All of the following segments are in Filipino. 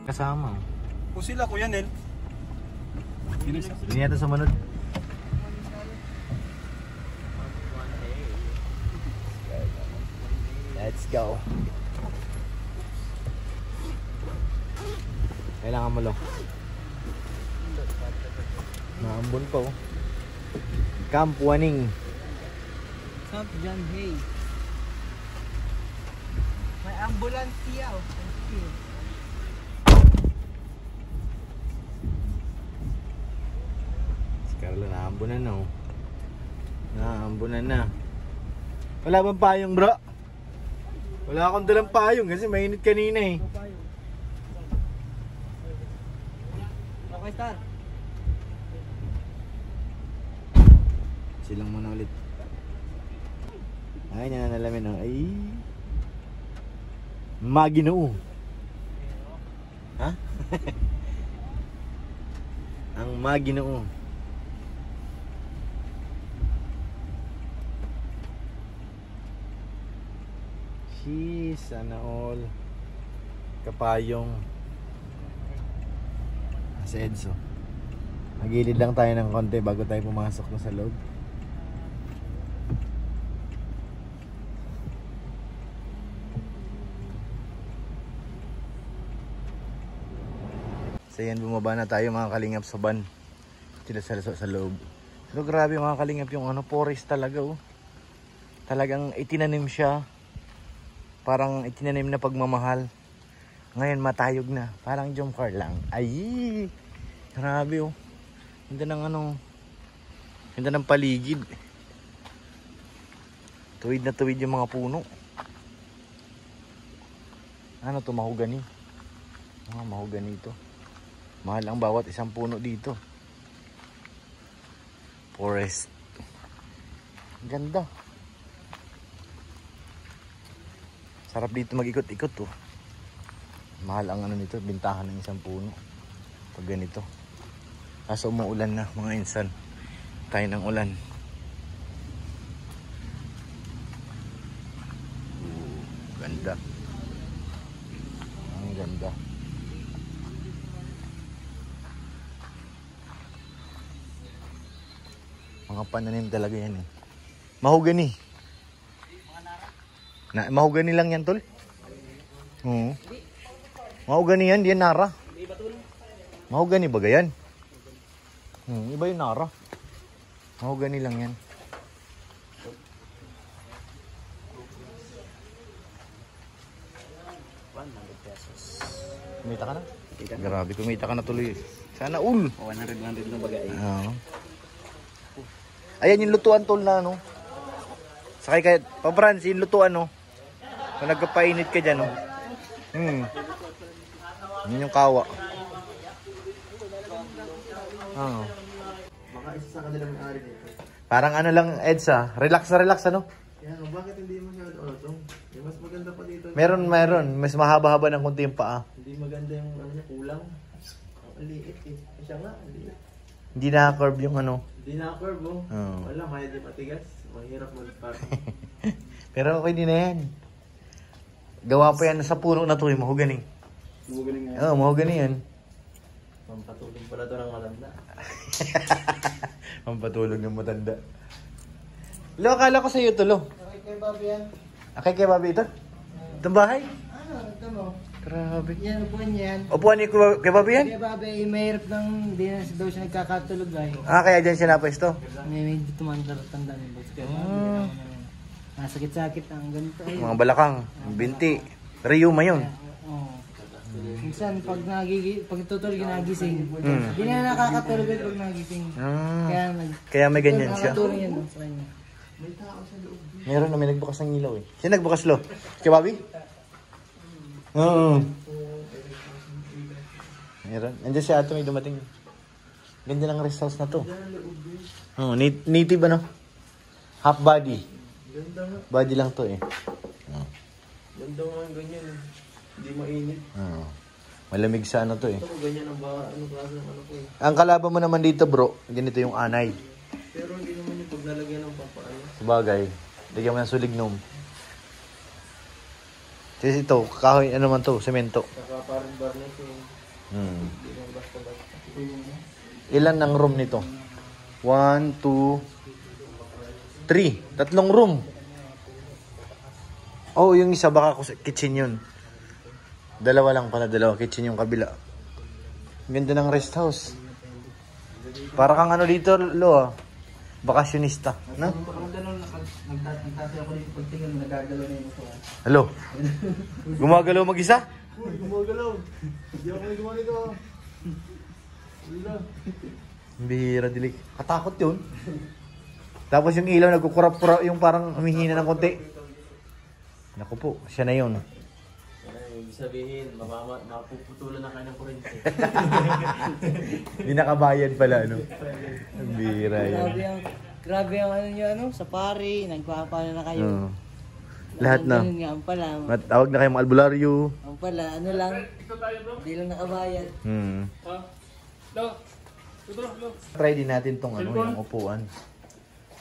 Kasama. O sila, Kuya Nel. Hindi yata sumunod. Let's go. Kailangan mo lo. Naambon pa oh. Camp Waning. Camp John Hay. May ambulansya oh. Si Carlo naambunan na oh. Naambunan na. Wala bang payong bro? Wala akong dalang payong kasi mainit kanina eh. Okay, Star. Silang muna ulit. Ay, nananalamin oh. Ay. Maginoo. Ha? Ang Maginoo. Jeez, sana all. Kapayong. Si Edso. Magilid lang tayo ng konti bago tayo pumasok na sa loob. So yan, bumaba na tayo mga kalingap sa van. Sila sa loob. So grabe mga kalingap yung ano, forest talaga oh. Talagang itinanim siya. Parang itinanim na pagmamahal. Ngayon matayog na. Parang jump car lang. Ay! Grabe oh. Ganda ng ano. Ganda ng paligid. Tuwid na tuwid yung mga puno. Ano to, mahogani? Mahogani ito. Mahal ang bawat isang puno dito. Forest. Ganda. Sarap dito mag-ikot-ikot oh. Mahal ang ano nito, bintahan ng isang puno. Pag ganito. Kaso umuulan na mga insan. Tayo ng ulan. Ganda. Ang ganda. Mga pananim talaga yan eh. Mahogani. Mahogani lang yan tol. Oo. Mahogani yan, di yan nara. Mahogani ba yan? Iba yung nara. Mahogani lang yan. Kumita ka na? Grabe, kumita ka na tuloy. Sana all. 100 na bagay. Oo. Ayan yung lutuan tol na ano. Sakay kahit pa-Franz, yung lutuan no. Kung nagkapainit ka dyan no. Yun yung kawa. Oo. Baka isa sa kanila may ari dito. Parang ano lang Edsa, relax na relax ano. Yan, bakit hindi masyado ano? Mas maganda pa dito. Meron. Mas mahaba-haba ng konti yung paa. Hindi maganda yung ano niya, kulang. Ang liit eh. Siya nga, ang liit. Hindi na-curve yung ano. Hindi na-curve oh. Oo. Wala, medyo patigas. Mahirap mag-park. Pero okay din na yan. Gawa pa yan sa puno na to, mahogani. Mahogani nga. Oo, mahogani yan. Pampatulog pala ito ng matanda. Pampatulog ng matanda. Lo, akala ko sa iyo to, Lo. Okay kay Bobby yan. Akay kay Bobby ito? Itong bahay? Ano, ito mo. Grabe. Yan, upuan yan. Upuan ni kay Bobby yan? Kay Bobby, mahirap ng hindi na daw siya nagkakatulog ay. Kaya dyan siya napwesto? May tumanda ng boss. Kaya nasakit-sakit ang ganito. Mga balakang, binti. Riyuma yun. Oo. Minsan pag tutulog nagising, hindi na nakakatulog pag nagising. Kaya may ganyan siya. Nakatulog yan sa kanya. Meron na may nagbukas ng ilaw eh. Sino nagbukas, Lo? Kay Bobby? Oo. Meron. Andiyan si Ato may dumating. Ganda ng rest house na to. Oh, native ano? Half body. Body lang to eh. Ganda nga ganyan eh. Hindi mainit. Malamig sa ano to eh. Ito ganyan ang baka, ano klase ng ano ko eh. Ang kalaban mo naman dito bro, ganito yung anay. Pero hindi naman yung paglalagyan ng papaano. Sabagay, lagyan mo ng sulignom. Kasi ito, kahoy, ano man to, semento. Saka parang barnes eh. Ilan ang room nito? 1, 2, 3. 3 room. Oh, yung isa baka kitchen yun. Dalawa lang pala, dalawa. Kitchen yung kabila. Ganda ng rest house. Para kang ano dito, Lo, bakasyonista. No? Nagtasi ako dito pag tingin, nagagalaw na yung upuan. Hello? Gumagalaw mag-isa? Gumagalaw. Hindi ako may gumawa nito. Bihira, dilig. Katakot yun. Tapos yung ilaw nagkukurap-kurap, yung parang humihina ng konti. Naku po, siya na yun. Ibig sabihin, mapuputulan na kayo ng kurente. Hindi nakabayad pala, ano? Ang bihira yun. Grabe ang ano nyo, ano, safari, nagpapano na kayo. Lahat na. Ganun nga, ang pala. Tawag na kayong albularyo. Ang pala, ano lang, hindi lang nakabayad. Try din natin tong ano, yung upuan.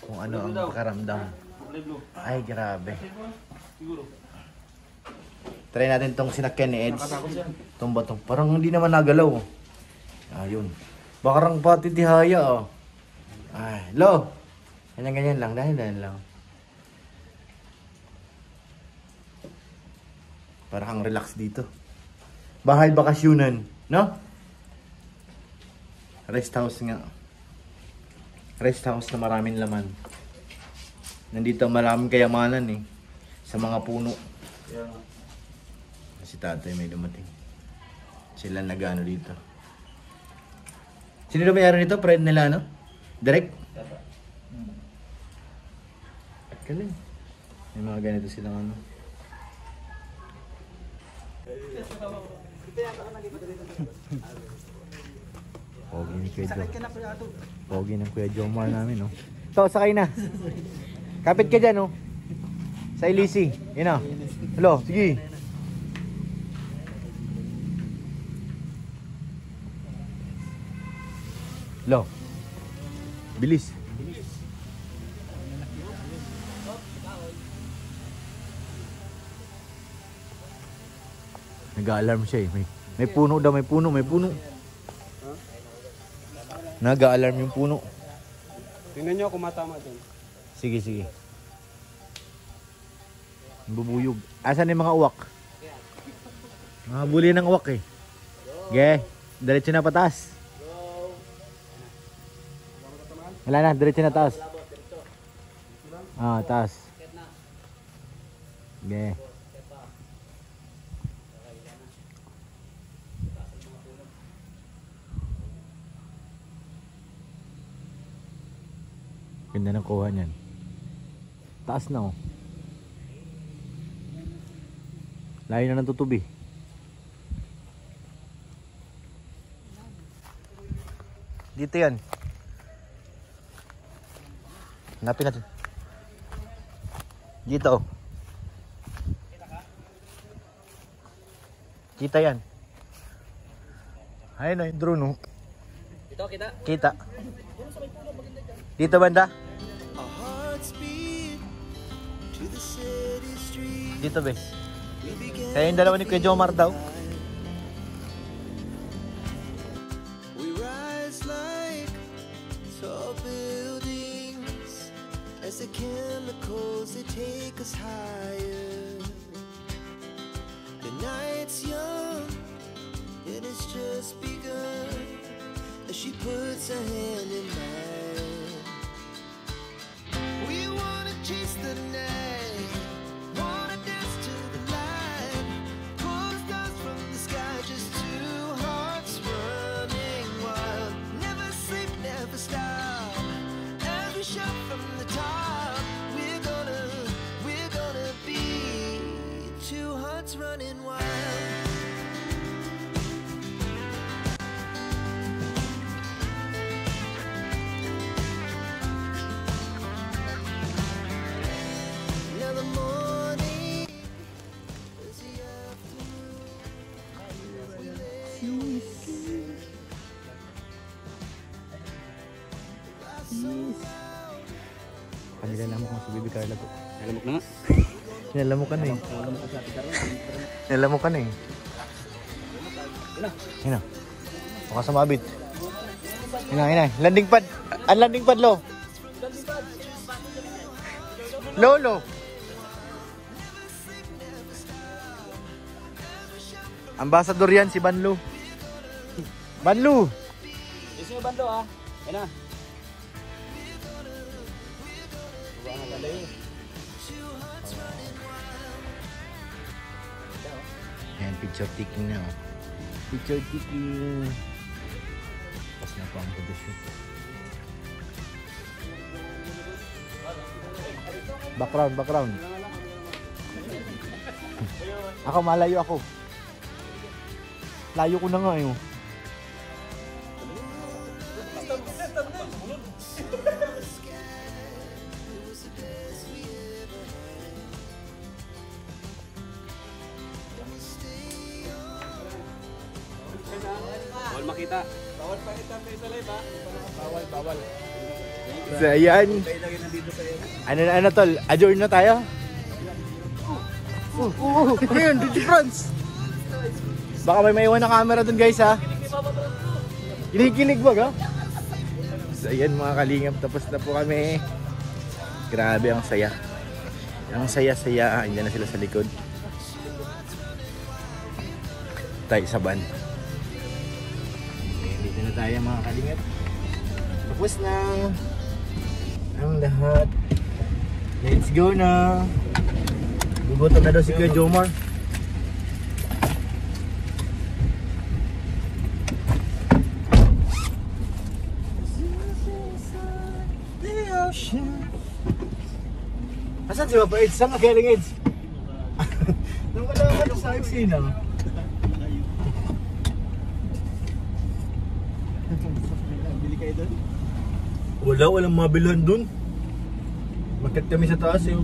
Kung ano ang pakaramdam. Ay, grabe. Try natin tong sinakyan ni Eds. Itong batong. Parang hindi naman nagalaw. Ayun. Bakarang pati tihaya, oh. Ay, lo. Ganyan lang. Dahil lang. Parang relax dito. Bahay bakasyunan, no? Rest house nga. Rest house na maraming laman. Nandito maraming kayamanan eh. Sa mga puno. Si tatay may dumating. Sila nag-ano dito. Sino na mayroon nito? Friend nila, no? Direct? Galing. May mga ganito silang ano. Pogi ni Kuya Jo. Pogi ng Kuya Jomar namin, no? Ito, sakay na. Kapit ka dyan, no? Sa Ilisi. Yun na. Hello, sige. Hello. Bilis. Nag-a-alarm siya eh. May puno daw, may puno. Nag-a-alarm yung puno. Tingnan nyo kung matama dun. Sige. Bubuyog. Asan yung mga uwak? Mga buli ng uwak eh. Okay. Diretso na pataas. Wala na, diretso na taas. Taas. Okay. Ganda ng kuha niyan. Taas na oh. Layo na ng tutubi. Dito yan. Hanapin natin. Dito oh. Kita yan. Ayun na yung drone oh. Kita. Dito banda? Dito be. Kaya yung dalawa ni Kuya Jomar daw. We rise like tall buildings as the chemicals they take us higher. The night's young and it's just begun as she puts her hand in mine. We wanna chase the night, wanna dance to the light, pull the stars from the sky, just two hearts running wild. Never sleep, never stop, as we shout from the top. We're gonna be two hearts running wild. Kanila mo kung si Baby Carla po. Alam mo na nga. Sinala mo ka na eh. Sinala mo ka na eh. Yun na. Baka sumabit. Yun na. Landing pad. Ang landing pad, Lo. Lolo. Ambassador yan si Banlu. Banlu. Yes, yung bando ah. Yan na. Ayan, picture taking na. Oh. Picture taking. Tapos na po ang photoshoot. Background. Ako, malayo ako. Layo ko na nga eh. Bawal makita. Bawal pakita sa live ha. Bawal. So, ayan. Ano tol? Adjourn na tayo? Ayun, Digi France. Baka may maiwan na camera dun guys ha. Kinikilig ba ga? So ayan mga kalingap, tapos na po kami. Grabe ang saya. Ang saya-saya. Andiyan na sila sa likod. Tayo sa van. Okay, dito na tayo mga kalingap. Tapos na ang lahat. Let's go na. Gugutom na daw si Kuya Jomar. Asan si Papa Eds? Saan ka kailing Eds? Nung wala ka sa eksena. Bili kayo doon? Walang mabilhan doon. Market kami sa taas eh.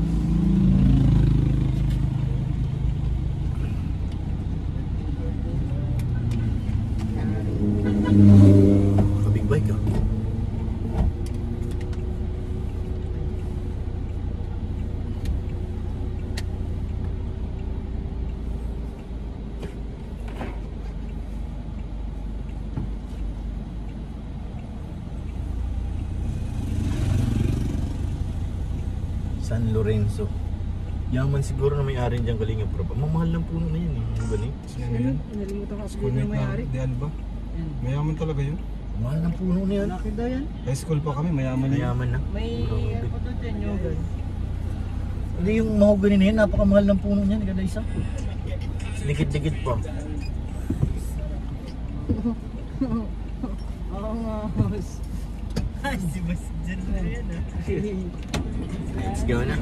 Big bike ah. San Lorenzo. Yaman siguro na may-ari dyan Kalingap Prab. Mamahal ng puno na yan eh. Ano ba yun? Nalimutan ko siguro yung may-ari. Di Alba. Mayaman talaga yun. Mahal ng puno na yan. Bakit daw yan? High school pa kami, mayaman yun. Mayaman na. May ano to dyan yung Hindi yung mahogany na yan. Napakamahal ng puno niyan. Kada isa. Likit-likit pa. Oo nga. Ay, si Bas dyan na yan ah. Let's go na.